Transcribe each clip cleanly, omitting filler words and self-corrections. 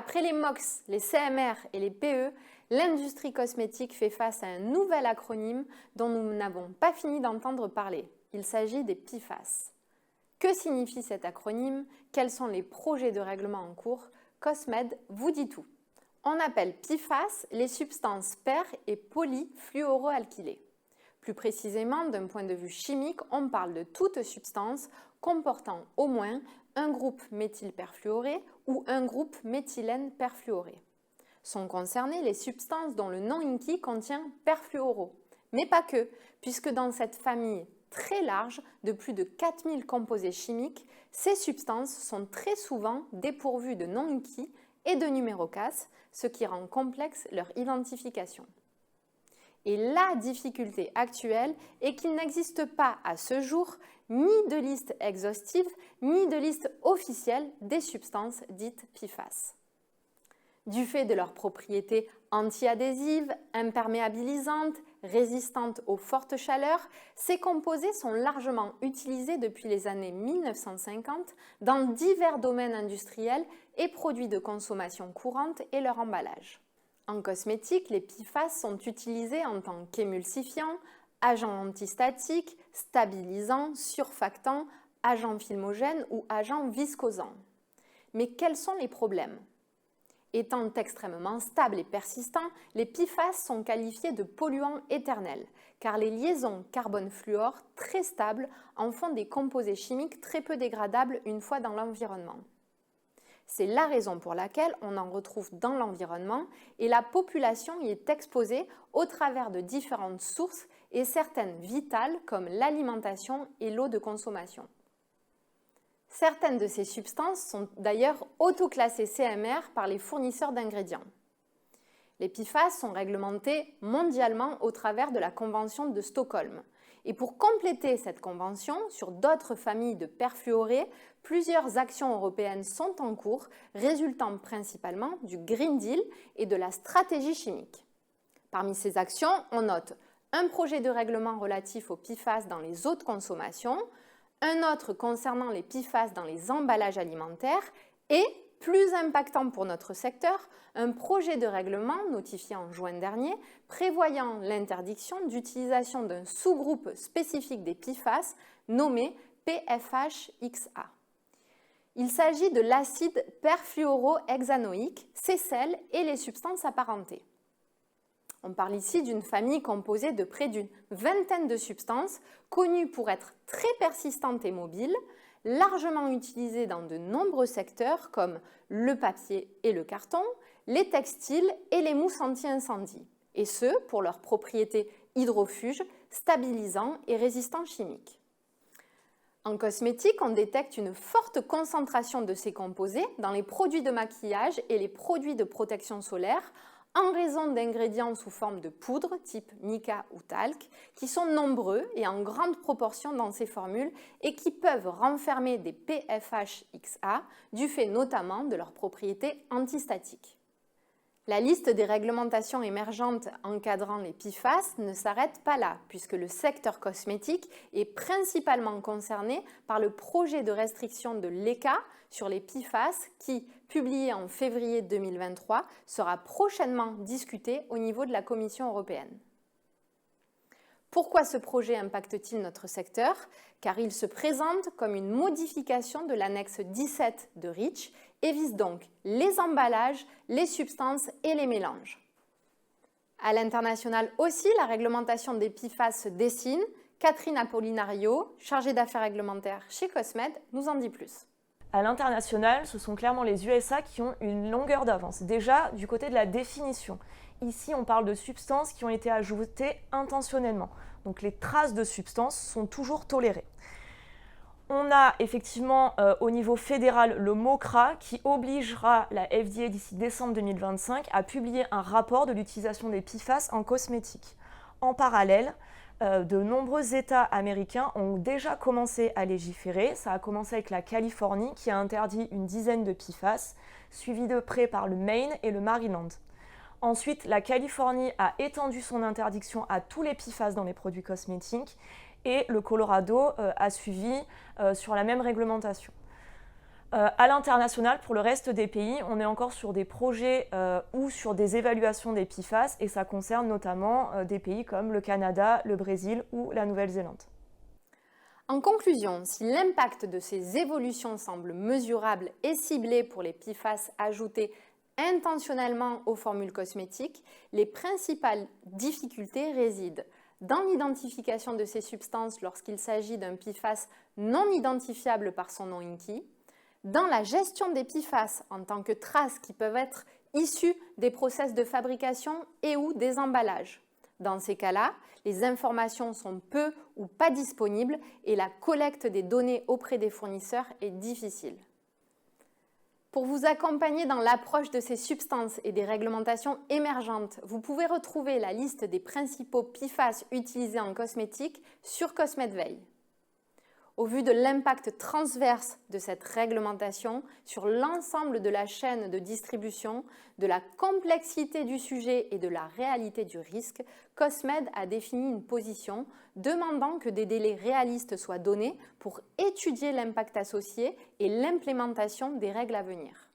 Après les MOX, les CMR et les PE, l'industrie cosmétique fait face à un nouvel acronyme dont nous n'avons pas fini d'entendre parler. Il s'agit des PFAS. Que signifie cet acronyme? Quels sont les projets de règlement en cours? Cosmed vous dit tout. On appelle PFAS les substances per- et polyfluoroalkylées. Plus précisément, d'un point de vue chimique, on parle de toute substance comportant au moins un groupe méthylperfluoré ou un groupe méthylène perfluoré. Sont concernées les substances dont le nom INCI contient perfluoro, mais pas que, puisque dans cette famille très large de plus de 4000 composés chimiques, ces substances sont très souvent dépourvues de nom INCI et de numéro CAS, ce qui rend complexe leur identification. Et la difficulté actuelle est qu'il n'existe pas à ce jour ni de liste exhaustive ni de liste officielle des substances dites PFAS. Du fait de leurs propriétés anti-adhésives, imperméabilisantes, résistantes aux fortes chaleurs, ces composés sont largement utilisés depuis les années 1950 dans divers domaines industriels et produits de consommation courante et leur emballage. En cosmétique, les PFAS sont utilisés en tant qu'émulsifiants, agents antistatiques, stabilisants, surfactants, agents filmogènes ou agents viscosants. Mais quels sont les problèmes ? Étant extrêmement stables et persistants, les PFAS sont qualifiés de polluants éternels, car les liaisons carbone-fluor très stables en font des composés chimiques très peu dégradables une fois dans l'environnement. C'est la raison pour laquelle on en retrouve dans l'environnement et la population y est exposée au travers de différentes sources et certaines vitales comme l'alimentation et l'eau de consommation. Certaines de ces substances sont d'ailleurs autoclassées CMR par les fournisseurs d'ingrédients. Les PFAS sont réglementés mondialement au travers de la Convention de Stockholm. Et pour compléter cette convention, sur d'autres familles de perfluorés, plusieurs actions européennes sont en cours, résultant principalement du Green Deal et de la stratégie chimique. Parmi ces actions, on note un projet de règlement relatif aux PFAS dans les eaux de consommation, un autre concernant les PFAS dans les emballages alimentaires et, plus impactant pour notre secteur, un projet de règlement notifié en juin dernier prévoyant l'interdiction d'utilisation d'un sous-groupe spécifique des PFAS nommé PFHXA. Il s'agit de l'acide perfluorohexanoïque, ses sels et les substances apparentées. On parle ici d'une famille composée de près d'une vingtaine de substances connues pour être très persistantes et mobiles, largement utilisées dans de nombreux secteurs comme le papier et le carton, les textiles et les mousses anti-incendie, et ce pour leurs propriétés hydrofuges, stabilisants et résistants chimiques. En cosmétique, on détecte une forte concentration de ces composés dans les produits de maquillage et les produits de protection solaire en raison d'ingrédients sous forme de poudre type mica ou talc qui sont nombreux et en grande proportion dans ces formules et qui peuvent renfermer des PFHXA du fait notamment de leurs propriétés antistatiques. La liste des réglementations émergentes encadrant les PFAS ne s'arrête pas là, puisque le secteur cosmétique est principalement concerné par le projet de restriction de l'ECA sur les PFAS qui, publié en février 2023, sera prochainement discuté au niveau de la Commission européenne. Pourquoi ce projet impacte-t-il notre secteur? Car il se présente comme une modification de l'annexe 17 de REACH et vise donc les emballages, les substances et les mélanges. À l'international aussi, la réglementation des PFAS se dessine. Catherine Apollinario, chargée d'affaires réglementaires chez Cosmed, nous en dit plus. À l'international, ce sont clairement les USA qui ont une longueur d'avance. Déjà, du côté de la définition. Ici, on parle de substances qui ont été ajoutées intentionnellement. Donc les traces de substances sont toujours tolérées. On a effectivement au niveau fédéral le MOCRA qui obligera la FDA d'ici décembre 2025 à publier un rapport de l'utilisation des PFAS en cosmétique. En parallèle, de nombreux États américains ont déjà commencé à légiférer. Ça a commencé avec la Californie qui a interdit une dizaine de PFAS, suivi de près par le Maine et le Maryland. Ensuite, la Californie a étendu son interdiction à tous les PFAS dans les produits cosmétiques et le Colorado a suivi sur la même réglementation. À l'international, pour le reste des pays, on est encore sur des projets ou sur des évaluations des PFAS et ça concerne notamment des pays comme le Canada, le Brésil ou la Nouvelle-Zélande. En conclusion, si l'impact de ces évolutions semble mesurable et ciblé pour les PFAS ajoutés intentionnellement aux formules cosmétiques, les principales difficultés résident dans l'identification de ces substances lorsqu'il s'agit d'un PFAS non identifiable par son nom INCI, dans la gestion des PFAS en tant que traces qui peuvent être issues des process de fabrication et ou des emballages. Dans ces cas-là, les informations sont peu ou pas disponibles et la collecte des données auprès des fournisseurs est difficile. Pour vous accompagner dans l'approche de ces substances et des réglementations émergentes, vous pouvez retrouver la liste des principaux PFAS utilisés en cosmétique sur Cosmetveille. Au vu de l'impact transverse de cette réglementation sur l'ensemble de la chaîne de distribution, de la complexité du sujet et de la réalité du risque, Cosmed a défini une position demandant que des délais réalistes soient donnés pour étudier l'impact associé et l'implémentation des règles à venir.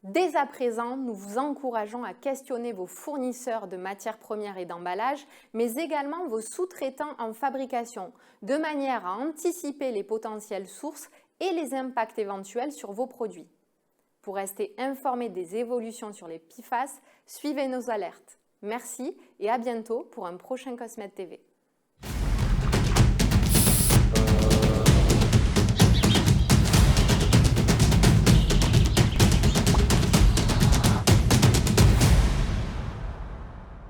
Dès à présent, nous vous encourageons à questionner vos fournisseurs de matières premières et d'emballage, mais également vos sous-traitants en fabrication, de manière à anticiper les potentielles sources et les impacts éventuels sur vos produits. Pour rester informé des évolutions sur les PFAS, suivez nos alertes. Merci et à bientôt pour un prochain Cosmed TV.